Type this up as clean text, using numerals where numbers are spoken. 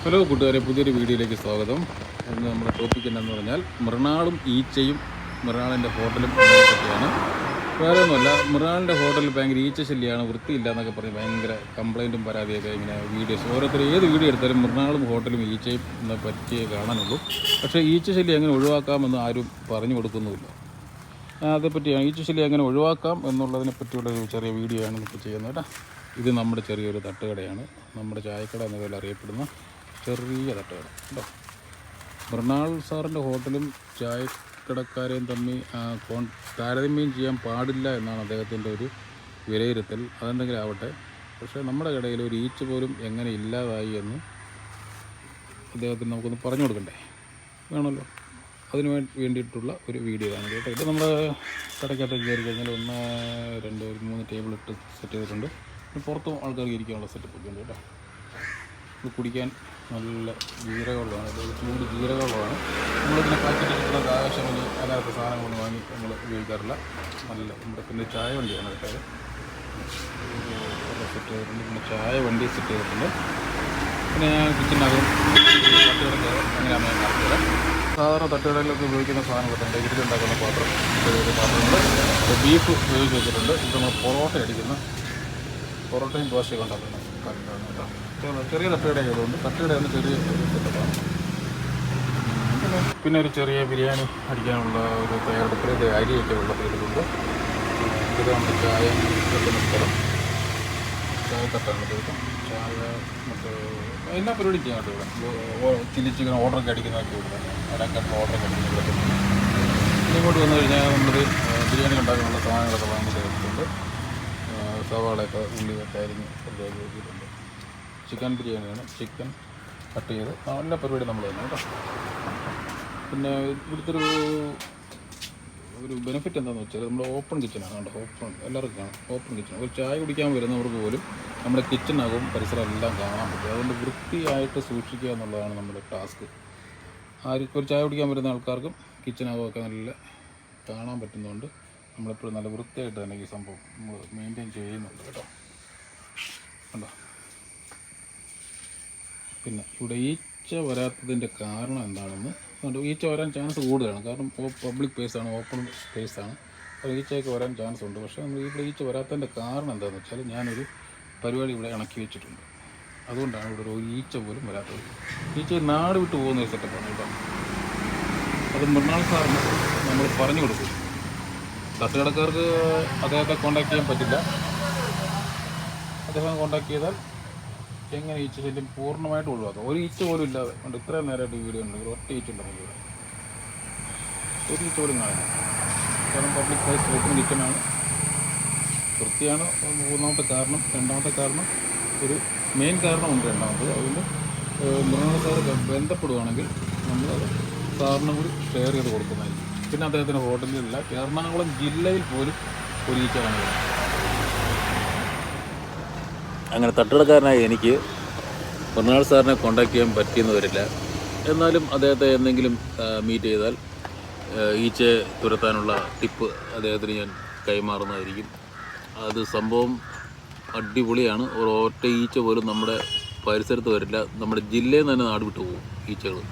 Hello കൂട്ടുകാരെ, പുതിയൊരു വീഡിയോയിലേക്ക് സ്വാഗതം. ഇന്ന് നമ്മുടെ ടോപ്പിക് എന്താണെന്ന് പറഞ്ഞാൽ മൃണാളും ഈച്ചയും മൃണാളിൻ്റെ ഹോട്ടലും പറ്റിയാണ്. വേറെ ഒന്നുമല്ല, മൃണാളിൻ്റെ ഹോട്ടലിൽ ഭയങ്കര ഈച്ച ശല്യമാണ്, വൃത്തിയില്ല എന്നൊക്കെ പറഞ്ഞ് ഭയങ്കര കംപ്ലൈൻറ്റും പരാതിയൊക്കെ ഇങ്ങനെ വീഡിയോസ് ഓരോരുത്തർ ഏത് വീഡിയോ എടുത്താലും മൃണാളും ഹോട്ടലും ഈച്ചയും എന്നെ പറ്റിയേ കാണാനുള്ളൂ. പക്ഷേ ഈച്ച ശല്യം എങ്ങനെ ഒഴിവാക്കാമെന്ന് ആരും പറഞ്ഞു കൊടുക്കുന്നുമില്ല. അതേപ്പറ്റിയാണ് ഈച്ച ശല്യം എങ്ങനെ ഒഴിവാക്കാം എന്നുള്ളതിനെ പറ്റിയുള്ള ഒരു ചെറിയ വീഡിയോ ആണ് നമുക്ക് ചെയ്യുന്നത് കേട്ടോ. ഇത് നമ്മുടെ ചെറിയൊരു തട്ടുകടയാണ്, നമ്മുടെ ചായക്കട എന്ന പേരിൽ അറിയപ്പെടുന്ന ചെറിയ തട്ടുകട കേട്ടോ. മൃണാൾ സാറിൻ്റെ ഹോട്ടലും ചായക്കടക്കാരെയും തമ്മിൽ താരതമ്യം ചെയ്യാൻ പാടില്ല എന്നാണ് അദ്ദേഹത്തിൻ്റെ ഒരു വിലയിരുത്തൽ. അതെന്തെങ്കിലും ആവട്ടെ, പക്ഷേ നമ്മുടെ കടയിൽ ഒരു ഈച്ച പോലും എങ്ങനെ ഇല്ലാതായി എന്ന് അദ്ദേഹത്തിന് നമുക്കൊന്ന് പറഞ്ഞു കൊടുക്കണ്ടേ, വേണമല്ലോ. അതിന് വേണ്ടിയിട്ടുള്ള ഒരു വീഡിയോ ആണ് കേട്ടോ. ഇത് നമ്മുടെ കടയ്ക്കകത്ത് കയറി കഴിഞ്ഞാൽ 1, 2, 3 ടേബിൾ ഇട്ട് സെറ്റ് ചെയ്തിട്ടുണ്ട്. പുറത്തും ആൾക്കാർക്ക് ഇരിക്കാനുള്ള സെറ്റപ്പ് ഒക്കെ ഉണ്ട് കേട്ടോ. ഇത് കുടിക്കാൻ നല്ല ജീരകവെള്ളമാണ്, ഇത് ചൂട് ജീരകവെള്ളമാണ്. നമ്മളിതിനെ പാക്കറ്റിലിട്ടുള്ള ആവശ്യമില്ല, അതിനകത്ത് സാധനങ്ങളൊന്നും വാങ്ങി നമ്മൾ ഉപയോഗിക്കാറില്ല. നല്ല നമ്മുടെ പിന്നെ ചായ വണ്ടിയാണ് കേട്ടോ. സെറ്റ് ചെയ്തിട്ടുണ്ട്, പിന്നെ ചായ വണ്ടി സെറ്റ് ചെയ്തിട്ടുണ്ട്. പിന്നെ ഞാൻ കിച്ചണിനകം തട്ടുകടയ്ക്ക് അങ്ങനെയാണ് ഞാൻ നടത്തുക. സാധാരണ തട്ടുകടയിലൊക്കെ ഉപയോഗിക്കുന്ന സാധനങ്ങളൊക്കെ ഇതിലുണ്ടാക്കുന്ന പാത്രങ്ങൾ ബീഫ് ഉപയോഗിച്ച് വെച്ചിട്ടുണ്ട്. ഇത് നമ്മൾ പൊറോട്ട അടിക്കുന്ന പൊറോട്ടയും ദോശയും ഉണ്ടാക്കുന്ന കാര്യങ്ങളാണ് കേട്ടോ. ചെറിയ തട്ടുകട ആയതുകൊണ്ട് തട്ടുകടയാണ് ചെറിയ സെറ്റപ്പാണ്. പിന്നെ ഒരു ചെറിയ ബിരിയാണി അടിക്കാനുള്ള ഒരു തയ്യാറെടുപ്പിൽ അരിയൊക്കെ വെള്ളത്തിലിട്ടുണ്ട്. ഇത് നമ്മുടെ ചായ വെക്കുന്ന സ്ഥലം, ചായത്തട്ടാണ് കേട്ടോ. ചായ മറ്റേ എല്ലാ പരിപാടിയും ചെയ്യാം കേട്ടോ ഇവിടെ. ചില്ലി ചിക്കൻ ഓർഡറൊക്കെ അടിക്കുന്നതൊക്കെ ഇവിടെ തന്നെ, അതിനൊക്കെ ഓർഡറൊക്കെ അടിക്കുന്നത്. ഇങ്ങോട്ട് വന്നു കഴിഞ്ഞാൽ നമ്മൾ ബിരിയാണി ഉണ്ടാക്കാനുള്ള സാധനങ്ങളൊക്കെ വാങ്ങി തരുന്നുണ്ട്. സവാളയൊക്കെ ഉള്ളിയൊക്കെ അരിഞ്ഞ് റെഡിയാക്കി വെച്ചിട്ടുണ്ട്. ചിക്കൻ ബിരിയാണിയാണ്, ചിക്കൻ കട്ട് ചെയ്ത് എല്ലാ പരിപാടിയും നമ്മൾ തന്നെ കേട്ടോ. പിന്നെ ഇവിടുത്തെ ഒരു ബെനിഫിറ്റ് എന്താണെന്ന് വെച്ചാൽ നമ്മൾ ഓപ്പൺ കിച്ചനാണ് കേട്ടോ. ഓപ്പൺ എല്ലാവർക്കും കാണാം, ഓപ്പൺ കിച്ചൺ. ഒരു ചായ കുടിക്കാൻ വരുന്നവർക്ക് പോലും നമ്മുടെ കിച്ചണാകും പരിസരം എല്ലാം കാണാൻ പറ്റും. അതുകൊണ്ട് വൃത്തിയായിട്ട് സൂക്ഷിക്കുക എന്നുള്ളതാണ് നമ്മുടെ ടാസ്ക്. ആർക്കും ഒരു ചായ കുടിക്കാൻ വരുന്ന ആൾക്കാർക്കും കിച്ചണാകുമൊക്കെ നല്ല കാണാൻ പറ്റുന്നതുകൊണ്ട് നമ്മളെപ്പോഴും നല്ല വൃത്തിയായിട്ട് തന്നെ ഈ സംഭവം നമ്മൾ മെയിൻറ്റെയിൻ ചെയ്യുന്നുണ്ട് കേട്ടോ. കണ്ടോ. പിന്നെ ഇവിടെ ഈച്ച വരാത്തതിൻ്റെ കാരണം എന്താണെന്ന്, ഈച്ച വരാൻ ചാൻസ് കൂടുതലാണ്. കാരണം പബ്ലിക് പ്ലേസാണ്, ഓപ്പൺ സ്പേസാണ്, അപ്പോൾ ഈച്ചയൊക്കെ വരാൻ ചാൻസ് ഉണ്ട്. പക്ഷേ നമ്മൾ ഇവിടെ ഈച്ച വരാത്തതിൻ്റെ കാരണം എന്താണെന്ന് വെച്ചാൽ ഞാനൊരു പരിപാടി ഇവിടെ ഇണക്കി വെച്ചിട്ടുണ്ട്. അതുകൊണ്ടാണ് ഇവിടെ ഒരു ഈച്ച പോലും വരാത്തത്. ഈച്ച നാട് വിട്ട് പോകുന്നൊരു സെറ്റപ്പാണ് കേട്ടോ. അത് മൃണാൾ സാറിന് നമ്മൾ പറഞ്ഞു കൊടുക്കും. തട്ടുകടക്കാർക്ക് അദ്ദേഹത്തെ കോൺടാക്ട് ചെയ്യാൻ പറ്റില്ല. അദ്ദേഹം കോൺടാക്ട് ചെയ്താൽ എങ്ങനെ ഈച്ച ശല്യം പൂർണ്ണമായിട്ട് ഒഴിവാക്കാം. ഒരു ഈച്ച പോലും ഇല്ലാതെ കൊണ്ട് ഇത്രയും നേരമായിട്ട് വീഡിയോ ഉണ്ട്. ഒറ്റ ഈച്ച ഉണ്ടെങ്കിൽ ഇവിടെ ഒരു ഈച്ച പോലും കാണുന്നില്ല. കാരണം പബ്ലിക് പ്ലേസ് ഓപ്പൺ കിച്ചണാണ്, വൃത്തിയാണ് മൂന്നാമത്തെ കാരണം. രണ്ടാമത്തെ കാരണം ഒരു മെയിൻ കാരണമുണ്ട് രണ്ടാമത്. അതുകൊണ്ട് മൃണാൾ സാറ് ബന്ധപ്പെടുകയാണെങ്കിൽ നമ്മളത് സാറിനും കൂടി ഷെയർ ചെയ്ത് കൊടുക്കുന്നതായിരിക്കും. പിന്നെ അദ്ദേഹത്തിൻ്റെ ഹോട്ടലിലില്ല, എറണാകുളം ജില്ലയിൽ പോലും ഒരു ഈച്ച കാണില്ല. അങ്ങനെ തട്ടുകടക്കാരനായി എനിക്ക് മൃണാൾ സാറിനെ കോൺടാക്ട് ചെയ്യാൻ പറ്റിയെന്ന് വരില്ല. എന്നാലും അദ്ദേഹത്തെ എന്തെങ്കിലും മീറ്റ് ചെയ്താൽ ഈച്ചയെ തുരത്താനുള്ള ടിപ്പ് അദ്ദേഹത്തിന് ഞാൻ കൈമാറുന്നതായിരിക്കും. അത് സംഭവം അടിപൊളിയാണ്. ഒറ്റ ഈച്ച പോലും നമ്മുടെ പരിസരത്ത് വരില്ല. നമ്മുടെ ജില്ലയിൽ നിന്ന് തന്നെ നാട് വിട്ടു പോകും ഈച്ചകൾ.